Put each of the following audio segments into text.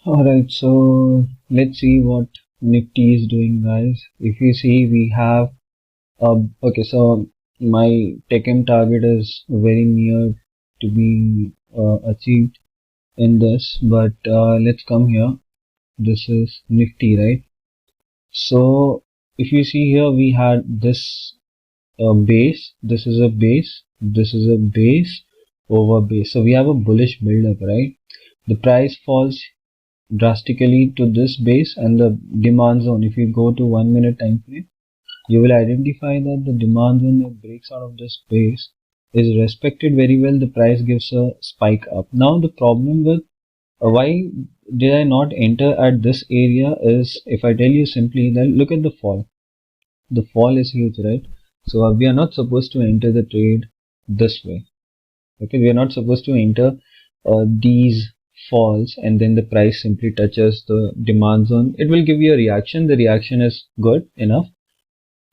Alright, so let's see what Nifty is doing, guys. If you see, we have okay, so my TechM target is very near to be achieved in this, but let's come here. This is Nifty, right? So if you see here, we had this base, this is a base, this is a base over base. So we have a bullish build-up, right? The price falls drastically to this base and the demand zone. If you go to 1 minute time frame, you will identify that the demand zone that breaks out of this base is respected very well. The price gives a spike up. Now the problem with why did I not enter at this area is, if I tell you simply that look at the fall. The fall is huge, right? So we are not supposed to enter the trade this way. Okay, we are not supposed to enter these falls and then the price simply touches the demand zone. It will give you a reaction. The reaction is good enough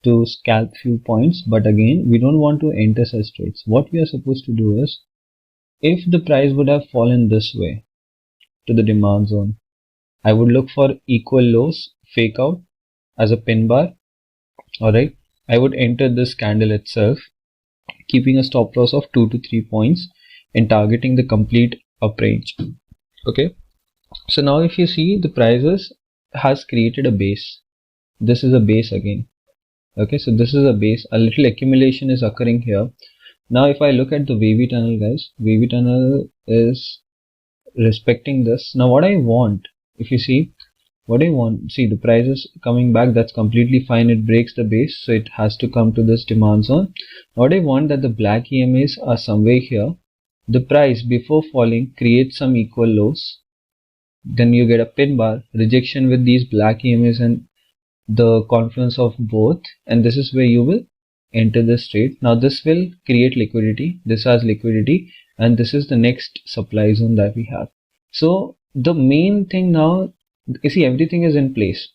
to scalp few points, but again, we don't want to enter such trades. What we are supposed to do is, if the price would have fallen this way to the demand zone, I would look for equal lows, fake out as a pin bar. Alright, I would enter this candle itself, keeping a stop loss of 2 to 3 points and targeting the complete up range. Okay, so now if you see, the prices has created a base. This is a base again. Okay, so this is a base. A little accumulation is occurring here. Now if I look at the wavy tunnel, guys, wavy tunnel is respecting this. Now what I want, if you see, what I want, see the price is coming back, that's completely fine. It breaks the base, so it has to come to this demand zone. What I want that the black EMAs are somewhere here. The price before falling creates some equal lows. Then you get a pin bar, rejection with these black EMAs and the confluence of both, and this is where you will enter this trade. Now this will create liquidity. This has liquidity, and this is the next supply zone that we have. So the main thing now, you see, everything is in place.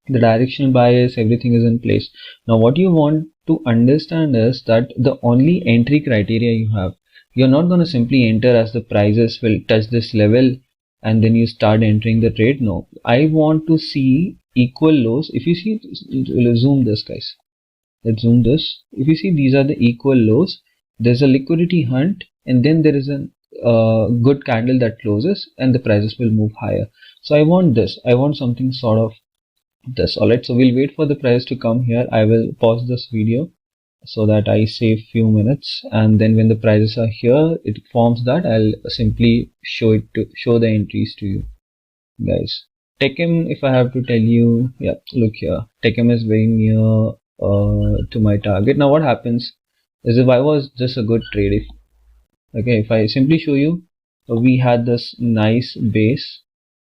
The directional bias, everything is in place. Now what you want to understand is that the only entry criteria you have, you're not going to simply enter as the prices will touch this level and then you start entering the trade. No, I want to see equal lows. If you see, let's zoom this, guys. Let's zoom this. If you see, these are the equal lows. There's a liquidity hunt, and then there is a good candle that closes, and the prices will move higher. So I want this. I want something sort of this. Alright, so we'll wait for the price to come here. I will pause this video so that I save few minutes, and then when the prices are here, it forms that. I'll simply show the entries to you, guys. TechM, if I have to tell you, yeah, look here, TechM is very near to my target. Now what happens is, if I was just a good trade, if I simply show you, we had this nice base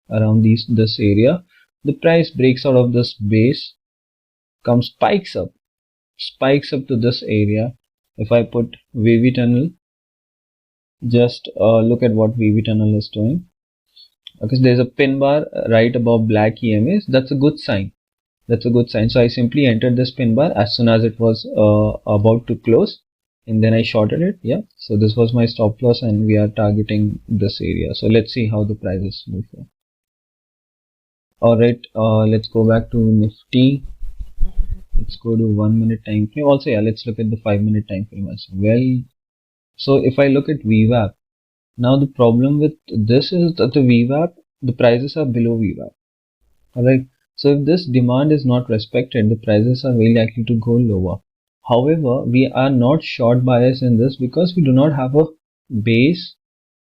around this area. The price breaks out of this base, spikes up to this area. If I put wavy tunnel, just look at what wavy tunnel is doing. Okay, so there's a pin bar right above black EMAs. That's a good sign. That's a good sign. So I simply entered this pin bar as soon as it was about to close, and then I shorted it. Yeah, so this was my stop loss, and we are targeting this area. So let's see how the prices move here. Alright, let's go back to Nifty. Let's go to 1 minute time frame. Also, yeah, let's look at the 5 minute time frame as well. So if I look at VWAP, now the problem with this is that the VWAP, the prices are below VWAP. Alright, so if this demand is not respected, the prices are very likely to go lower. However, we are not short bias in this because we do not have a base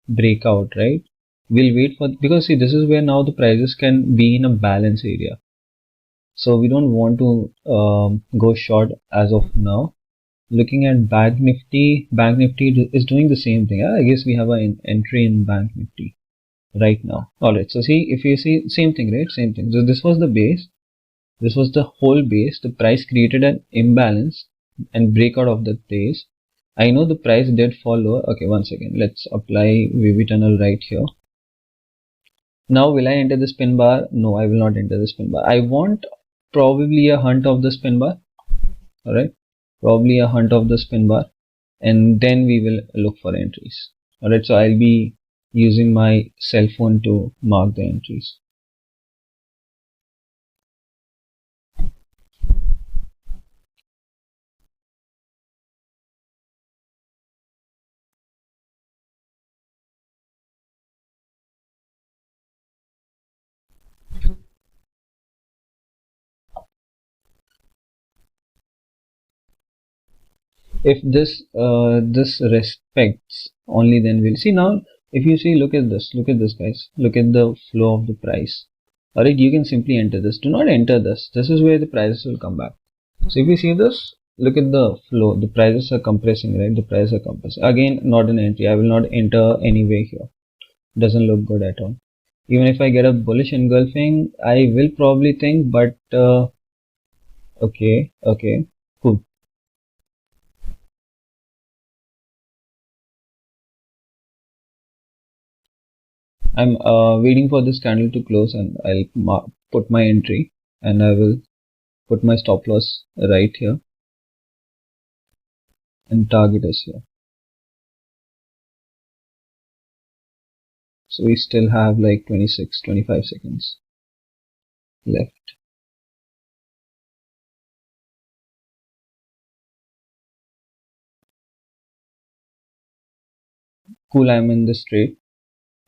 breakout, right? We'll wait for, because see, this is where now the prices can be in a balance area. So we don't want to go short as of now. Looking at Bank Nifty is doing the same thing. I guess we have an entry in Bank Nifty right now. Alright, so see, if you see, same thing, right? Same thing. So this was the base. This was the whole base. The price created an imbalance and breakout of the base. I know the price did fall lower. Okay, one second. Let's apply wavy tunnel right here. Now, will I enter the spin bar? No, I will not enter the spin bar. I want probably a hunt of the spin bar. Alright, probably a hunt of the spin bar, and then we will look for entries. Alright, so I'll be using my cell phone to mark the entries. If this respects, only then we'll see. Now if you see, look at this guys, look at the flow of the price. Alright, you can simply enter this. Do not enter this. This is where the prices will come back. So if you see this, look at the flow. The prices are compressing, right? The prices are compressing. Again, not an entry. I will not enter anyway here. Doesn't look good at all. Even if I get a bullish engulfing, I will probably think, but okay, cool. I'm waiting for this candle to close, and I'll put my entry, and I will put my stop loss right here, and target is here. So we still have like 25 seconds left. Cool, I'm in this trade.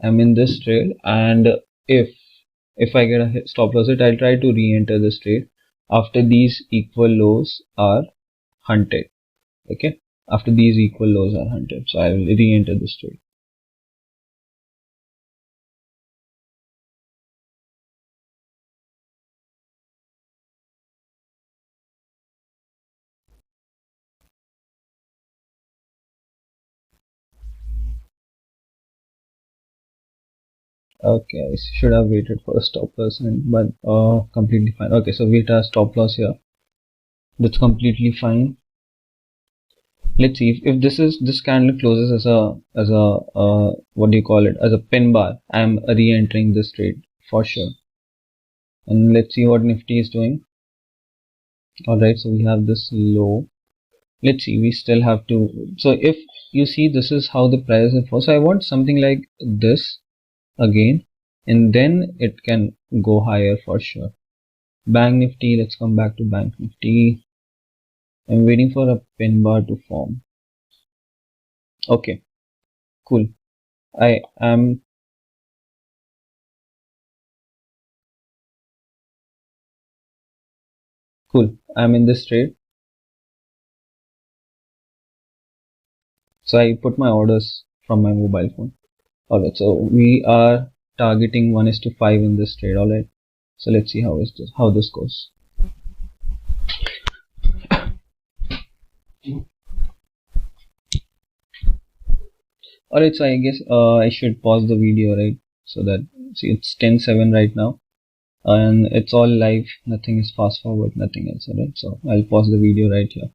And if I get a stop loss hit, I'll try to re-enter this trade after these equal lows are hunted. Okay, after these equal lows are hunted, so I will re-enter this trade. Okay, I should have waited for a stop loss, but completely fine. Okay, so wait a stop loss here. That's completely fine. Let's see if this candle closes as a what do you call it, as a pin bar. I'm re-entering this trade for sure. And let's see what Nifty is doing. Alright, so we have this low. Let's see, we still have to. So if you see, this is how the price is for. So I want something like this again, and then it can go higher for sure. Bank Nifty, let's come back to Bank Nifty. I'm waiting for a pin bar to form. Okay, cool. I am cool. I'm in this trade. So I put my orders from my mobile phone. Alright, so we are targeting 1:5 in this trade. Alright, so let's see how this goes. Alright, so I guess I should pause the video, right? So that, see, it's 10:07 right now, and it's all live. Nothing is fast forward, nothing else. Alright, so I'll pause the video right here.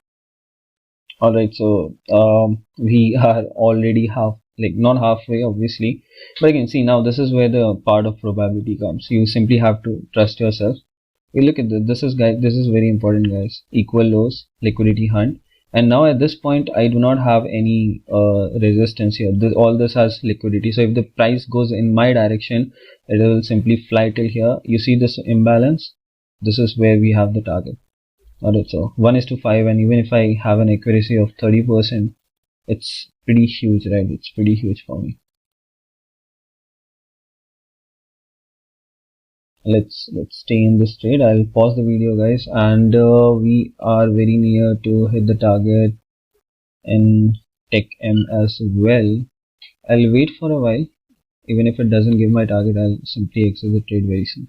Alright, so we are already not halfway obviously, but again, see, now this is where the part of probability comes. You simply have to trust yourself. You look at this is very important, guys. Equal lows, liquidity hunt, and now at this point I do not have any resistance here. All this has liquidity, so if the price goes in my direction, it will simply fly till here. You see this imbalance? This is where we have the target. Alright, so 1:5, and even if I have an accuracy of 30%, it's pretty huge, right? It's pretty huge for me. Let's stay in this trade. I'll pause the video, guys, and we are very near to hit the target in Tech M as well. I'll wait for a while. Even if it doesn't give my target, I'll simply exit the trade very soon.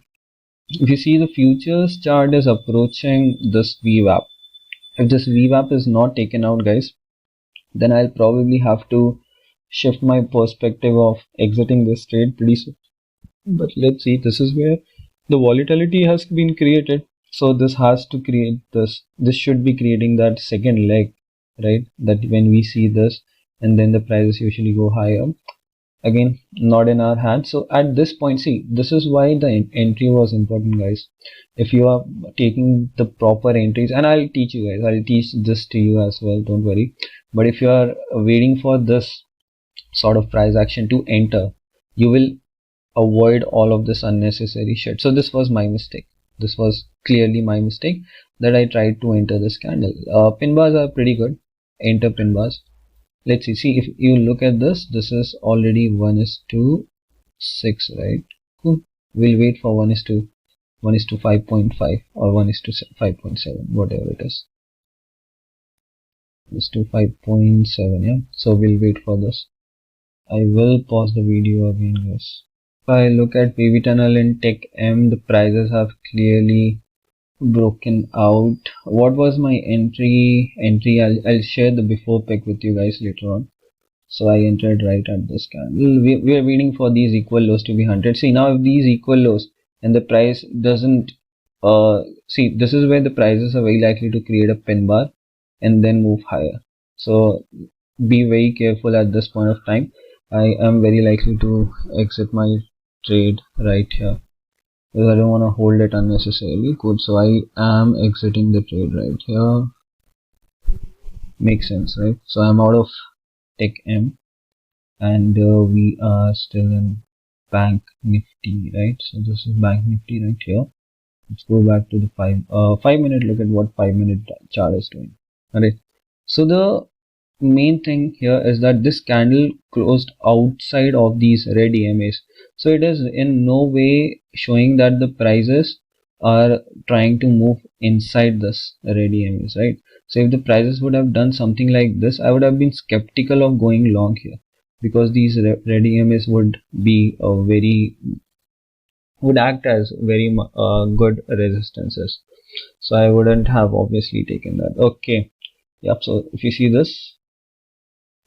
If you see, the futures chart is approaching this VWAP. If this VWAP is not taken out, guys, then I'll probably have to shift my perspective of exiting this trade pretty soon. But let's see, this is where the volatility has been created. So this has to create this should be creating that second leg, right? That when we see this, and then the prices usually go higher. Again, not in our hands. So at this point, see, this is why the entry was important, guys. If you are taking the proper entries, and I'll teach you guys, I'll teach this to you as well, don't worry. But if you are waiting for this sort of price action to enter, you will avoid all of this unnecessary shit. So this was my mistake. This was clearly my mistake that I tried to enter this candle. Pin bars are pretty good. Enter pin bars. Let's see if you look at this. This is already 1:6, right? Cool. We'll wait for 1:5.5 or 1:5.7, whatever it is. 1:5.7, yeah. So we'll wait for this. I will pause the video again, guys. If I look at PV tunnel in Tech M, the prices have clearly broken out. What was my entry? I'll share the before pick with you guys later on. So I entered right at this candle. We are waiting for these equal lows to be hunted. See, now if these equal lows and the price doesn't see, this is where the prices are very likely to create a pin bar and then move higher. So be very careful at this point of time. I am very likely to exit my trade right here because I don't want to hold it unnecessarily. Good, so I am exiting the trade right here. Makes sense, right? So I'm out of Tech M, and we are still in Bank Nifty, right? So this is Bank Nifty right here. Let's go back to the 5-minute. Look at what 5-minute chart is doing. Alright, so the main thing here is that this candle closed outside of these red EMAs, so it is in no way showing that the prices are trying to move inside this red EMAs, right? So if the prices would have done something like this, I would have been skeptical of going long here, because these red EMAs would be would act as very good resistances, so I wouldn't have obviously taken that. Okay, yep. So if you see this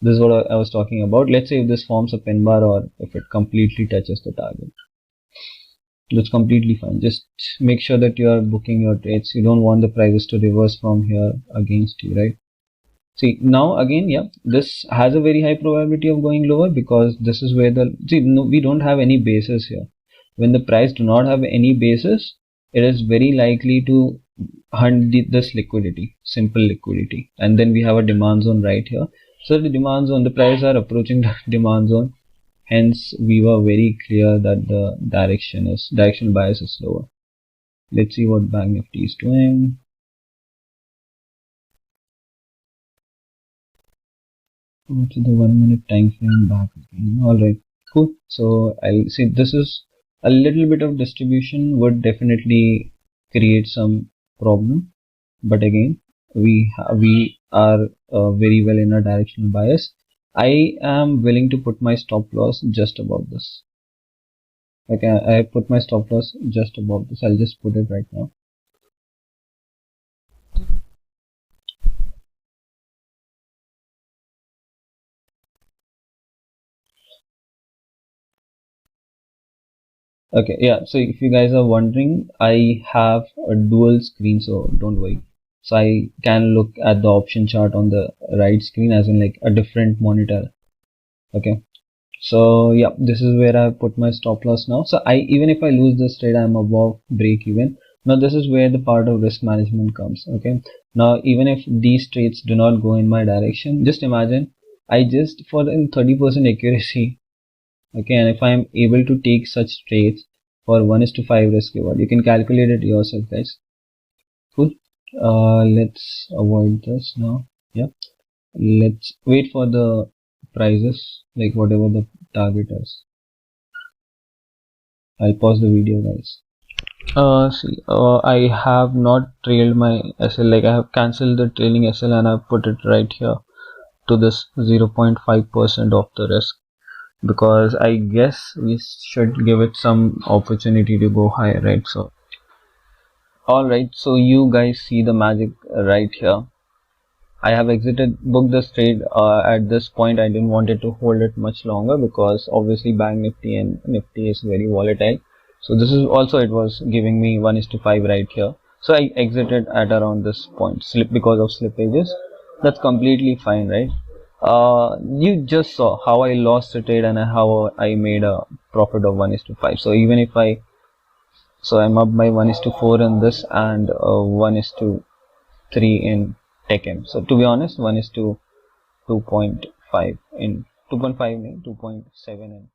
is what I was talking about. Let's say if this forms a pin bar or if it completely touches the target, that's completely fine. Just make sure that you are booking your trades. You don't want the prices to reverse from here against you, right? See, now again, yeah, this has a very high probability of going lower, because this is where we don't have any basis here. When the price do not have any basis, it is very likely to hunt this liquidity, simple liquidity, and then we have a demand zone right here. So the demand zone, the prices are approaching the demand zone, hence we were very clear that the directional bias is lower. Let's see what Bank Nifty is doing. Go to the 1-minute time frame back again. Alright, cool. So I'll see, this is a little bit of distribution would definitely create some problem, but again we are very well in a directional bias. I am willing to put my stop loss just above this. Okay, I put my stop loss just above this. I'll just put it right now. Okay, yeah, so if you guys are wondering, I have a dual screen, so don't worry. So I can look at the option chart on the right screen, as in like a different monitor. Okay, so yeah, this is where I put my stop loss now. So even if I lose this trade, I'm above break even. Now this is where the part of risk management comes. Okay, now even if these trades do not go in my direction, just imagine I just for 30% accuracy. Okay, and if I am able to take such trades for 1:5 risk reward, you can calculate it yourself, guys. Cool. Let's avoid this now. Yeah, let's wait for the prices, like whatever the target is. I'll pause the video, guys. I have not trailed my SL, like I have cancelled the trailing SL and I've put it right here to this 0.5% of the risk, because I guess we should give it some opportunity to go higher, right? So alright, so you guys see the magic right here. I have booked this trade at this point. I didn't want it to hold it much longer, because obviously Bank Nifty and Nifty is very volatile. So this is also, it was giving me 1:5 right here. So I exited at around this point, because of slippages. That's completely fine, right? You just saw how I lost the trade and how I made a profit of 1:5. So even if I'm up by 1:4 in this and 1:3 in Tech M. So to be honest, 1:2.5 in 2.5 in 2.7 in